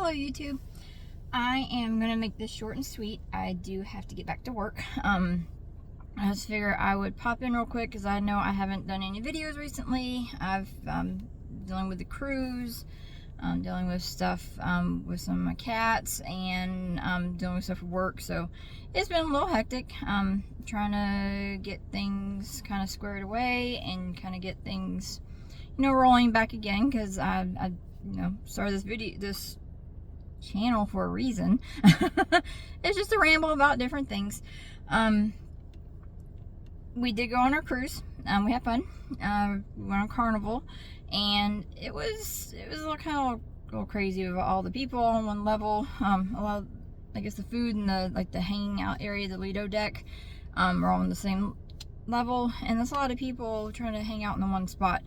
Hello YouTube. I am gonna make this short and sweet. I do have to get back to work. I just figure I would pop in real quick because I know I haven't done any videos recently. I've dealing with the cruise, dealing with stuff with some of my cats, and dealing with stuff with work. So it's been a little hectic. Trying to get things kind of squared away and kind of get things, rolling back again, because I started this channel for a reason. It's just a ramble about different things. We did go on our cruise. We had fun. We went on Carnival, and it was a little crazy with all the people on one level. A lot of, I guess, the food and the hanging out area, the Lido deck, are all on the same level, and there's a lot of people trying to hang out in the one spot.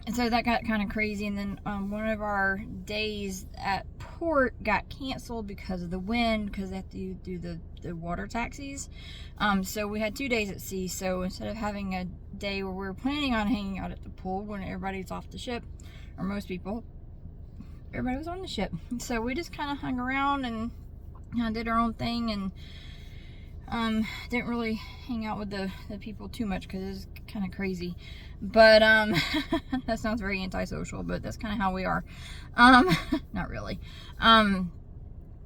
And so that got kind of crazy, and then one of our days at port got canceled because of the wind, because they have to do the water taxis. So we had 2 days at sea. So instead of having a day where we were planning on hanging out at the pool when everybody's off the ship, or most people, everybody was on the ship. So we just kind of hung around and did our own thing, and didn't really hang out with the people too much because it was kind of crazy. But that sounds very antisocial, but that's kind of how we are. Not really.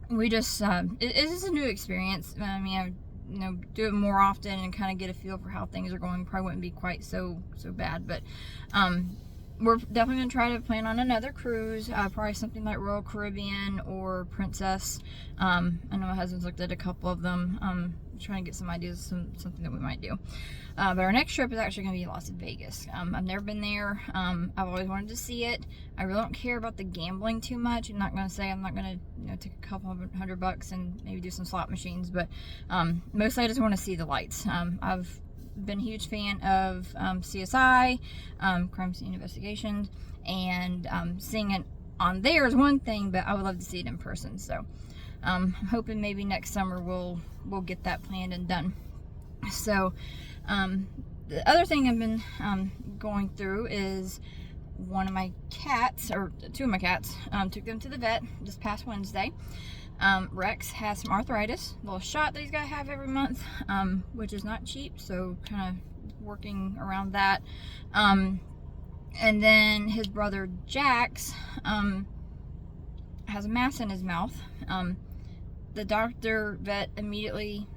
We just it's just a new experience. I mean, I do it more often and kind of get a feel for how things are going. Probably wouldn't be quite so bad, but we're definitely gonna try to plan on another cruise, probably something like Royal Caribbean or Princess. I know my husband's looked at a couple of them, trying to get some ideas of something that we might do. But our next trip is actually going to be Las Vegas. I've never been there. I've always wanted to see it. I really don't care about the gambling too much. I'm not going to say I'm not going to take a couple $100 and maybe do some slot machines, but mostly I just want to see the lights. I've been a huge fan of CSI, Crime Scene Investigations, and seeing it on there is one thing, but I would love to see it in person. So I'm hoping maybe next summer we'll get that planned and done. So the other thing I've been going through is one of my cats, or two of my cats, took them to the vet this past Wednesday. Rex has some arthritis, a little shot that he's got to have every month, which is not cheap, so kind of working around that. And then his brother Jax has a mass in his mouth. The vet immediately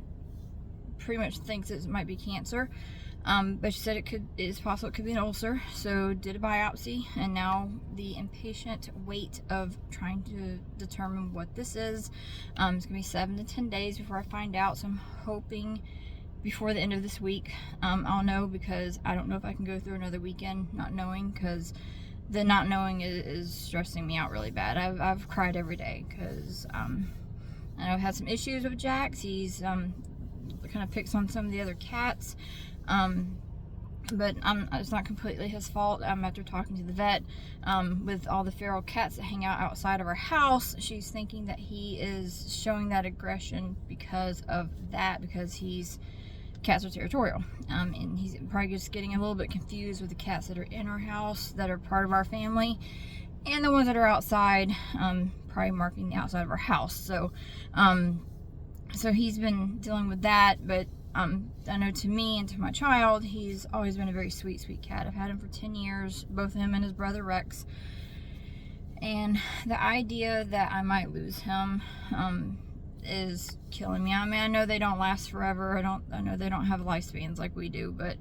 pretty much thinks it might be cancer, but she said it's possible it could be an ulcer, so did a biopsy, and now the impatient wait of trying to determine what this is. It's gonna be 7 to 10 days before I find out, so I'm hoping before the end of this week I'll know, because I don't know if I can go through another weekend not knowing, because the not knowing is stressing me out really bad. I've cried every day because I know I've had some issues with Jax. He's kind of picks on some of the other cats, but it's not completely his fault. After talking to the vet, with all the feral cats that hang out outside of our house, she's thinking that he is showing that aggression because of that, because cats are territorial, and he's probably just getting a little bit confused with the cats that are in our house that are part of our family, and the ones that are outside, probably marking the outside of our house. So he's been dealing with that, but I know to me and to my child, he's always been a very sweet cat. I've had him for 10 years, both him and his brother Rex. And the idea that I might lose him is killing me. I mean, I know they don't last forever. I know they don't have lifespans like we do, but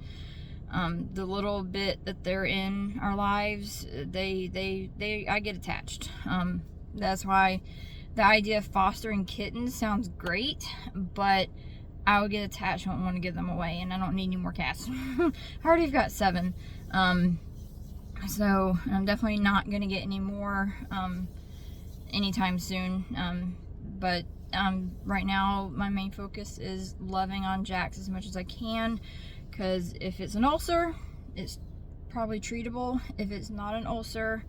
the little bit that they're in our lives, I get attached. That's why the idea of fostering kittens sounds great, but I would get attached. I don't want to give them away, and I don't need any more cats. I already have got 7. So I'm definitely not going to get any more anytime soon. But right now, my main focus is loving on Jax as much as I can, because if it's an ulcer, it's probably treatable. If it's not an ulcer,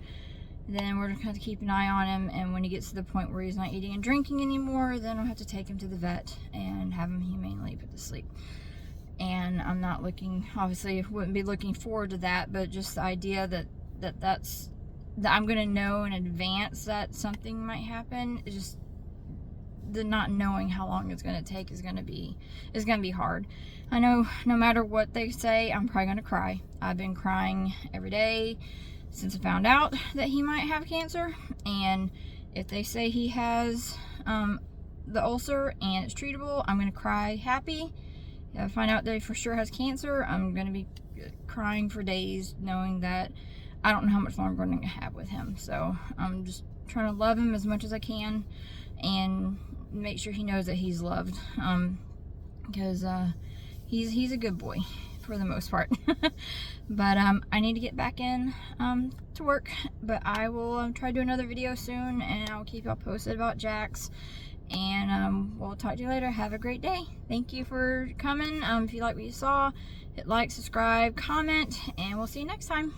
then we're just going to keep an eye on him, and when he gets to the point where he's not eating and drinking anymore, then I'll have to take him to the vet and have him humanely put to sleep. And I'm not looking, obviously wouldn't be looking forward to that, but just the idea that that's that I'm gonna know in advance that something might happen. It's just the not knowing how long it's gonna take is gonna be hard. I know no matter what they say, I'm probably gonna cry. I've been crying every day since I found out that he might have cancer, and if they say he has the ulcer and it's treatable, I'm gonna cry happy. If I find out that he for sure has cancer, I'm gonna be crying for days knowing that I don't know how much longer I'm gonna have with him. So I'm just trying to love him as much as I can and make sure he knows that he's loved, because he's a good boy for the most part. But I need to get back in to work, but I will try to do another video soon, and I'll keep y'all posted about Jax. And we'll talk to you later. Have a great day. Thank you for coming. If you like what you saw, hit like, subscribe, comment, and we'll see you next time.